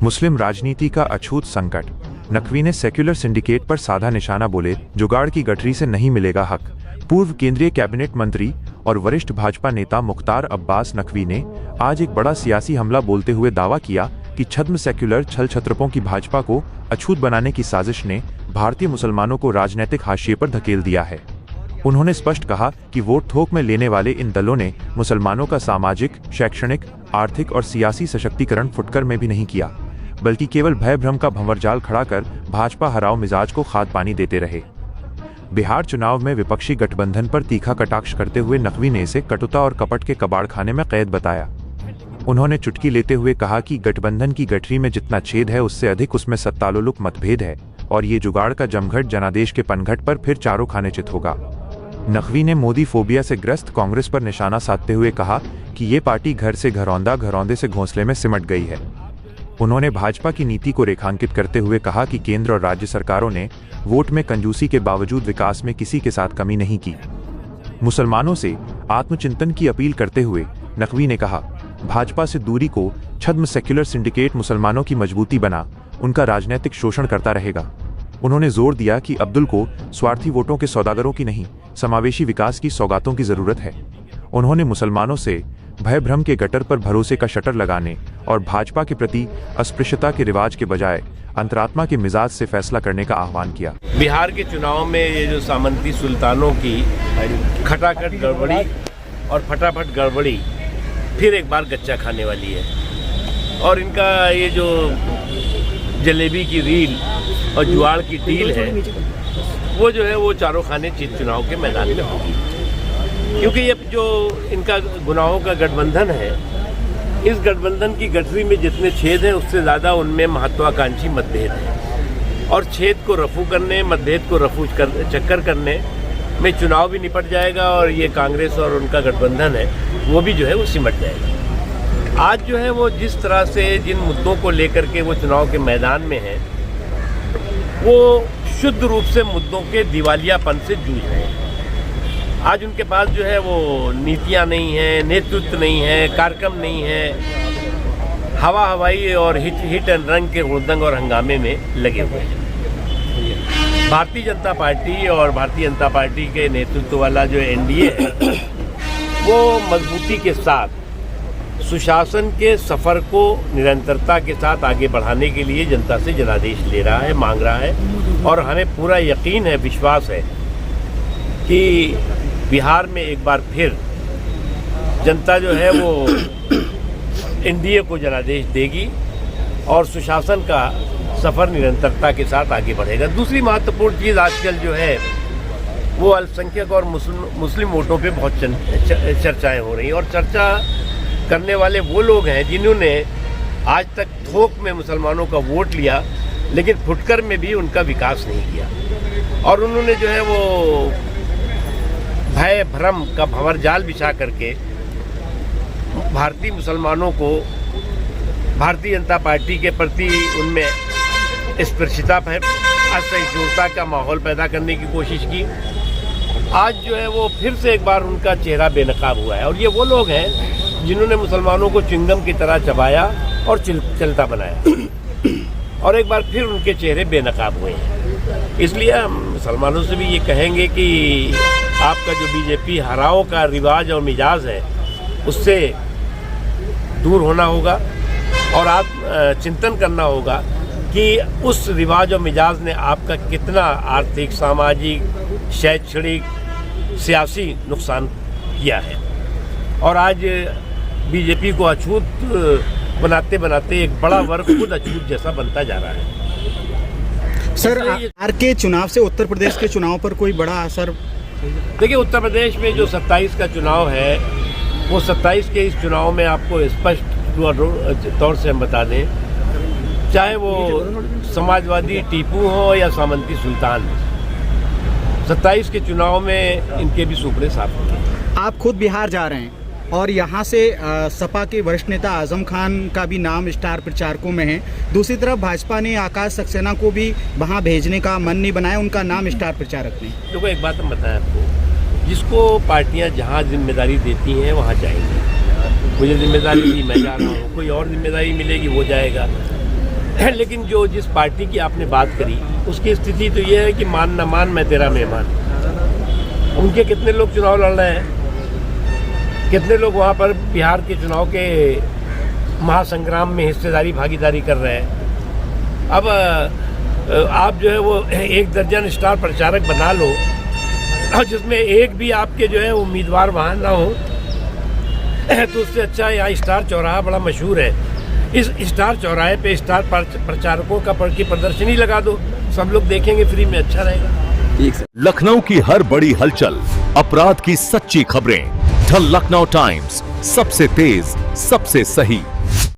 मुस्लिम राजनीति का अछूत संकट। नकवी ने सेक्युलर सिंडिकेट पर साधा निशाना, बोले जुगाड़ की गठरी से नहीं मिलेगा हक। पूर्व केंद्रीय कैबिनेट मंत्री और वरिष्ठ भाजपा नेता मुख्तार अब्बास नकवी ने आज एक बड़ा सियासी हमला बोलते हुए दावा किया कि छद्म सेक्युलर छल छत्रपों की भाजपा को अछूत बनाने की साजिश ने भारतीय मुसलमानों को राजनीतिक हाशिए पर धकेल दिया है। उन्होंने स्पष्ट कहा कि वोट थोक में लेने वाले इन दलों ने मुसलमानों का सामाजिक, शैक्षणिक, आर्थिक और सियासी सशक्तिकरण फुटकर में भी नहीं किया, बल्कि केवल भय भ्रम का भंवरजाल खड़ा कर भाजपा हराओ मिजाज को खाद पानी देते रहे। बिहार चुनाव में विपक्षी गठबंधन पर तीखा कटाक्ष करते हुए नकवी ने इसे कटुता और कपट के कबाड़ खाने में कैद बताया। उन्होंने चुटकी लेते हुए कहा कि गठबंधन की गठरी में जितना छेद है उससे अधिक उसमें सत्तालोलुप मतभेद है और ये जुगाड़ का जमघट जनादेश के पनघट पर फिर चारों खाने चित होगा। नकवी ने मोदी फोबिया से ग्रस्त कांग्रेस पर निशाना साधते हुए कहा कि ये पार्टी घर से घरौंदा, घरौंदे से घोंसले में सिमट गई है। उन्होंने भाजपा की नीति को रेखांकित करते हुए कहा कि केंद्र और राज्य सरकारों ने वोट में कंजूसी के बावजूद विकास में किसी के साथ कमी नहीं की। मुसलमानों से आत्मचिंतन की अपील करते हुए नकवी ने कहा, भाजपा से दूरी को छद्म सेक्युलर सिंडिकेट मुसलमानों की मजबूती बना उनका राजनीतिक शोषण करता रहेगा। उन्होंने जोर दिया कि अब्दुल को स्वार्थी वोटों के सौदागरों की नहीं, समावेशी विकास की सौगातों की जरूरत है। उन्होंने मुसलमानों से भय भ्रम के गटर पर भरोसे का शटर लगाने और भाजपा के प्रति अस्पृश्यता के रिवाज के बजाय अंतरात्मा के मिजाज से फैसला करने का आह्वान किया। बिहार के चुनाव में ये जो सामंती सुल्तानों की खटाखट गड़बड़ी और फटाफट गड़बड़ी फिर एक बार गच्चा खाने वाली है और इनका ये जो जलेबी की रील और जुआड़ की डील है वो जो है वो चारों खाने चित चुनाव के मैदान में होगी, क्योंकि ये जो इनका गुनाहों का गठबंधन है, इस गठबंधन की गठरी में जितने छेद हैं उससे ज़्यादा उनमें महत्वाकांक्षी मतभेद हैं और छेद को रफू करने, मतभेद को रफू चक्कर करने में चुनाव भी निपट जाएगा और ये कांग्रेस और उनका गठबंधन है वो भी जो है वो सिमट जाएगा। आज जो है वो जिस तरह से जिन मुद्दों को लेकर के वो चुनाव के मैदान में है वो शुद्ध रूप से मुद्दों के दिवालियापन से जूझ रहे हैं। आज उनके पास जो है वो नीतियाँ नहीं हैं, नेतृत्व नहीं है, कार्यक्रम नहीं है, हवा हवाई और हिट एंड रन के हुड़दंग और हंगामे में लगे हुए हैं। भारतीय जनता पार्टी और भारतीय जनता पार्टी के नेतृत्व वाला जो एनडीए है वो मजबूती के साथ सुशासन के सफ़र को निरंतरता के साथ आगे बढ़ाने के लिए जनता से जनादेश ले रहा है, मांग रहा है और हमें पूरा यकीन है, विश्वास है कि बिहार में एक बार फिर जनता जो है वो एनडीए को जनादेश देगी और सुशासन का सफ़र निरंतरता के साथ आगे बढ़ेगा। दूसरी महत्वपूर्ण चीज़ आजकल जो है वो अल्पसंख्यक और मुस्लिम वोटों पे बहुत चर्चाएं हो रही हैं और चर्चा करने वाले वो लोग हैं जिन्होंने आज तक थोक में मुसलमानों का वोट लिया लेकिन फुटकर में भी उनका विकास नहीं किया और उन्होंने जो है वो भय भ्रम का भंवरजाल बिछा करके भारतीय मुसलमानों को भारतीय जनता पार्टी के प्रति उनमें स्पर्शिता असहिष्णुता का माहौल पैदा करने की कोशिश की। आज जो है वो फिर से एक बार उनका चेहरा बेनकाब हुआ है और ये वो लोग हैं जिन्होंने मुसलमानों को च्युइंगम की तरह चबाया और चलता बनाया और एक बार फिर उनके चेहरे बेनकाब हुए हैं। इसलिए हम मुसलमानों से भी ये कहेंगे कि आपका जो बीजेपी हराओं का रिवाज और मिजाज है उससे दूर होना होगा और आप चिंतन करना होगा कि उस रिवाज और मिजाज ने आपका कितना आर्थिक, सामाजिक, शैक्षणिक, सियासी नुकसान किया है और आज बीजेपी को अछूत बनाते बनाते एक बड़ा वर्ग खुद अछूत जैसा बनता जा रहा है। सर, बिहार के चुनाव से उत्तर प्रदेश के चुनाव पर कोई बड़ा असर? देखिए, उत्तर प्रदेश में जो 27 का चुनाव है वो 27 के इस चुनाव में आपको स्पष्ट तौर से हम बता दें, चाहे वो समाजवादी टीपू हो या सामंती सुल्तान, 27 के चुनाव में इनके भी सुपड़े साफ होंगे। आप खुद बिहार जा रहे हैं और यहाँ से सपा के वरिष्ठ नेता आजम खान का भी नाम स्टार प्रचारकों में है। दूसरी तरफ भाजपा ने आकाश सक्सेना को भी वहाँ भेजने का मन नहीं बनाया, उनका नाम स्टार प्रचारक में। देखो, एक बात हम बताएं आपको, जिसको पार्टियां जहां जिम्मेदारी देती हैं वहां जाएंगे। मुझे जिम्मेदारी दी, मैं जा रहा हूँ, कोई और जिम्मेदारी मिलेगी वो जाएगा। लेकिन जो जिस पार्टी की आपने बात करी उसकी स्थिति तो ये है कि मान न मान मैं तेरा मेहमान। उनके कितने लोग चुनाव लड़ रहे हैं, कितने लोग वहाँ पर बिहार के चुनाव के महासंग्राम में हिस्सेदारी भागीदारी कर रहे हैं। अब आप जो है वो 1 दर्जन स्टार प्रचारक बना लो और जिसमें एक भी आपके जो है उम्मीदवार वहाँ ना हो, तो उससे अच्छा यहाँ स्टार चौराहा बड़ा मशहूर है, इस स्टार चौराहे पे स्टार प्रचारकों का की प्रदर्शनी लगा दो, सब लोग देखेंगे फ्री में, अच्छा रहेगा। लखनऊ की हर बड़ी हलचल, अपराध की सच्ची खबरें, द लखनऊ टाइम्स, सबसे तेज सबसे सही।